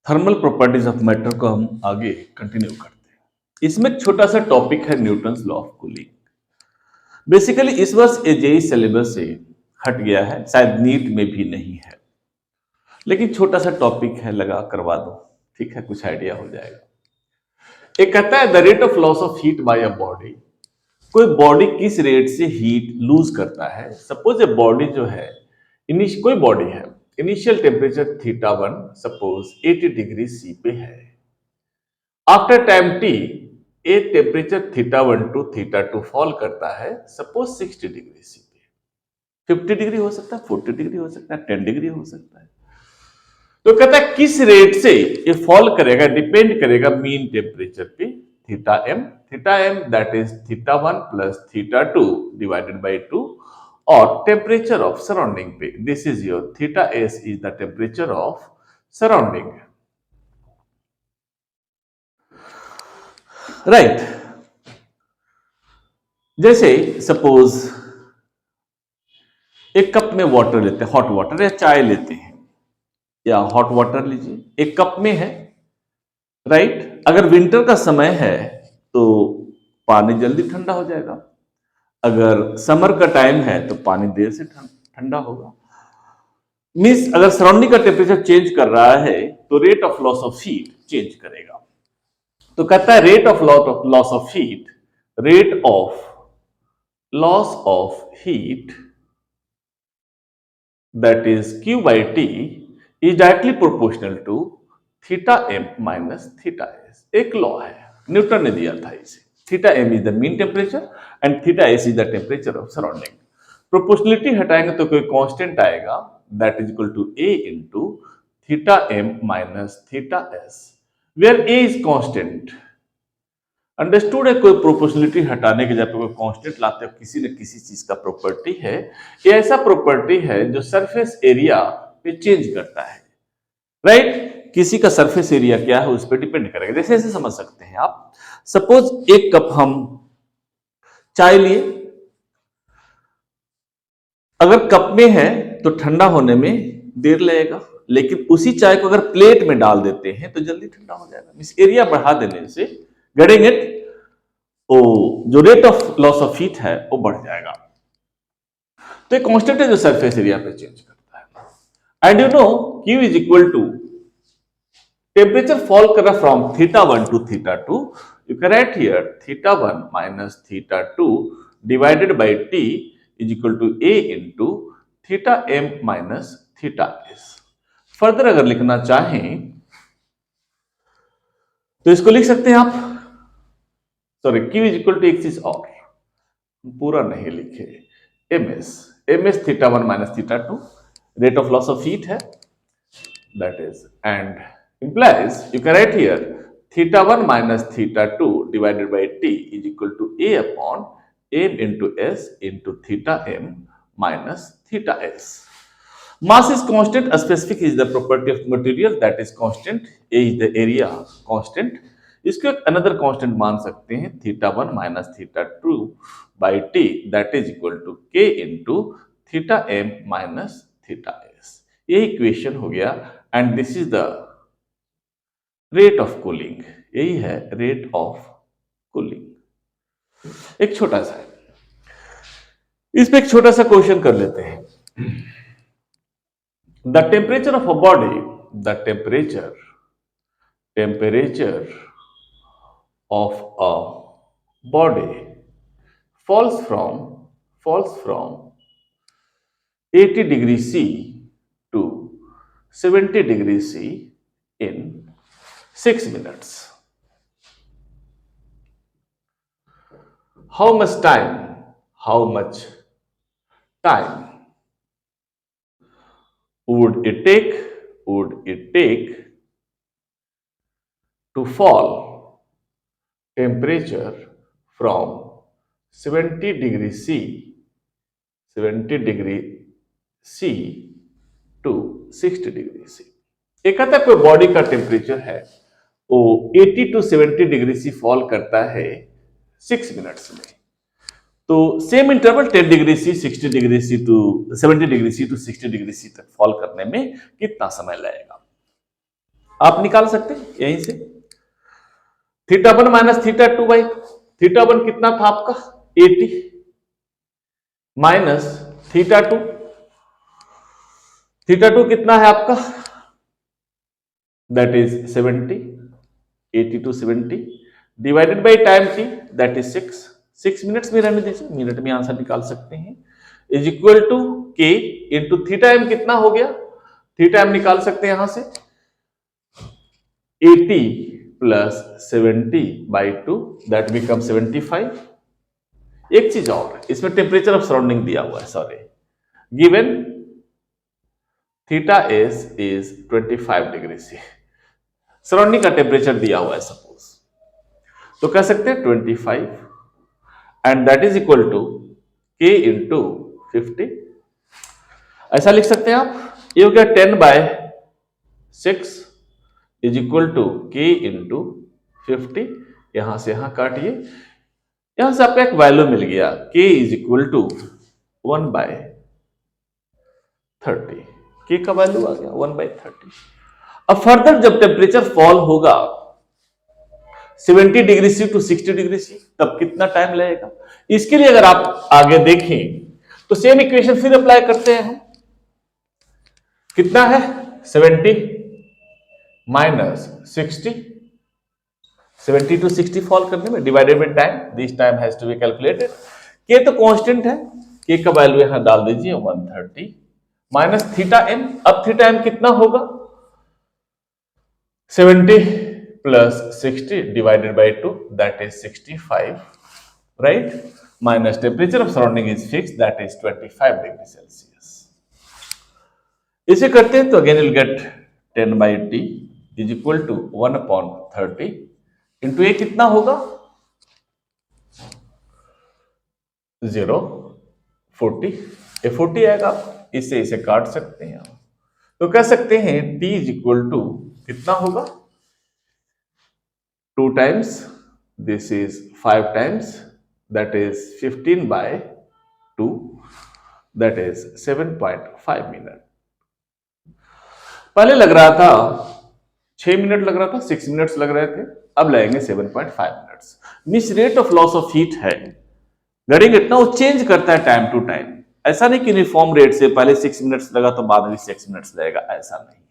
Thermal properties of matter को हम आगे कंटिन्यू करते हैं। इसमें एक छोटा सा टॉपिक है Newton's law of cooling. Basically इस वर्ष जेईई सिलेबस से हट गया है, शायद नीट में भी नहीं है, लेकिन छोटा सा टॉपिक है, लगा करवा दो, ठीक है, कुछ आइडिया हो जाएगा। एक कहता है the rate of loss of heat bye a body. कोई बॉडी किस रेट से हीट लूज करता है। सपोज ए बॉडी जो है, कोई बॉडी है, initial temperature theta 1 suppose 80 degree C पे है। After time T a temperature theta 1 to theta 2 fall करता है, सपोज 60 डिग्री सी पे। 50 डिग्री हो सकता है, 40 डिग्री हो सकता है, 10 डिग्री हो सकता है। तो कहता है किस रेट से ये फॉल करेगा, डिपेंड करेगा मीन टेम्परेचर पे, theta M that is theta 1 plus theta 2 divided by 2, और टेम्परेचर ऑफ सराउंडिंग पे, this is your theta S is the temperature of surrounding, right. जैसे सपोज एक कप में वाटर लेते हैं, हॉट वाटर या चाय लेते हैं, या हॉट वाटर लीजिए, एक कप में है, राइट। अगर विंटर का समय है तो पानी जल्दी ठंडा हो जाएगा, अगर समर का टाइम है तो पानी देर से ठंडा होगा। मीन्स अगर सराउंडिंग का टेम्परेचर चेंज कर रहा है तो rate of loss of heat change करेगा। तो कहता है rate of loss of heat, rate of loss of heat that is Q by T is directly proportional to theta m minus theta s। एक law है, Newton ने दिया था इसे। Theta m is the mean temperature and theta s is the temperature of surrounding. Proportionality हटाएंगे तो कोई constant आएगा, that is equal to a into theta m minus theta s, where a is constant. Understood है, कोई proportionality हटाने के जब कोई कांस्टेंट लाते हो, किसी न किसी चीज का प्रॉपर्टी है, ये ऐसा प्रॉपर्टी है जो सरफेस एरिया पे चेंज करता है, राइट। किसी का सरफेस एरिया क्या है उस पर डिपेंड करेगा। जैसे ऐसे समझ सकते हैं आप, सपोज एक कप हम चाय लिए, अगर कप में है तो ठंडा होने में देर लगेगा, लेकिन उसी चाय को अगर प्लेट में डाल देते हैं तो जल्दी ठंडा हो जाएगा। इस एरिया बढ़ा देने से गेटिंग इट, तो जो rate of loss of heat है वो बढ़ जाएगा। तो एक कांस्टेंट है जो सरफेस एरिया पे चेंज करता है। And you know Q is equal to temperature fall कर रहा from theta 1 to theta 2, you can write here theta 1 minus theta 2 divided by T is equal to A into theta m minus theta s। Further अगर लिखना चाहें तो इसको लिख सकते हैं आप, sorry, Q is equal to axis और, पूरा नहीं लिखे, M S theta 1 minus theta 2 rate of loss of heat है, that is, and implies you can write here theta 1 minus theta 2 divided by T is equal to A upon m into S into theta m minus theta s. Mass is constant, specific is the property of material, that is constant, A is the area constant। इसको एक another constant मान सकते हैं, theta 1 minus theta 2 by T, that is equal to K into theta M minus theta S. ये equation हो गया, and this is the rate of cooling. यही है रेट ऑफ कूलिंग। एक छोटा सा है, इसमें एक छोटा सा क्वेश्चन कर लेते हैं। The temperature of a body, the temperature of a body falls from 80 degree C to 70 degree C in 6 minutes. How much time would it take to fall temperature from 70 degree C to 60 degree C। एक कहता है कोई body का temperature है वो 80 to 70 degree C fall करता है 6 minutes में। तो same interval 10 degree C, 60 degree C to 70 degree C to 60 degree C तक फॉल करने में कितना समय लगेगा। आप निकाल सकते हैं यहीं से। θ1 माइनस θ2 बाई θ1 कितना था आपका 80 माइनस θ2 θ2 कितना है आपका that is 70 80 to 70 divided by time t that is 6 minutes में रहने दीजिए, मिनट में आंसर निकाल सकते हैं, is equal to k into θm कितना हो गया, θm निकाल सकते हैं यहां से 80 प्लस 70 बाई 2 दैट बिकम 75। एक चीज और, इसमें टेम्परेचर ऑफ सराउंडिंग दिया हुआ है, sorry, given theta S is 25 degree C, surrounding का टेम्परेचर दिया हुआ है सपोज, तो कह सकते हैं 25 and that is equal to k into 50। ऐसा लिख सकते हैं आप, ये हो गया 10 by 6 is equal to k into 50, यहां से यहां काटिए, यहां से आपका एक वैल्यू मिल गया k is equal to 1 by 30, k का वैल्यू आ गया 1 बाय 30। अब फर्दर जब टेम्परेचर फॉल होगा 70 degree C to 60 degree C, तब कितना टाइम लगेगा, इसके लिए अगर आप आगे देखें तो सेम इक्वेशन फिर अप्लाई करते हैं हम, कितना है 70 माइनस 60, 70 टू 60 फॉल करने में divided by time, this time has to be calculated, k तो कांस्टेंट है, k का वैल्यू यहां डाल दीजिए 130 माइनस θm, अब θm कितना होगा 70 plus 60 divided by 2 that is 65, right, minus temperature of surrounding is fixed that is 25 degree Celsius. इसे करते हैं तो again will get 10 by T is equal to 1 upon 30 into A कितना होगा 0 40, ये 40 आएगा, इससे इसे काट सकते हैं, तो कह सकते हैं t इज इक्वल टू कितना होगा 2 times this is 5 times that is 15 by 2 that is 7.5 minute. पहले लग रहा था 6 मिनट लग रहा था, 6 मिनट्स लग रहे थे, अब लगेंगे 7.5 minutes. Miss rate of loss of heat है, घड़ी घटना वो चेंज करता है टाइम टू टाइम, ऐसा नहीं कि यूनिफॉर्म रेट से पहले 6 मिनट्स लगा तो बाद में 6 मिनट्स लगेगा, ऐसा नहीं।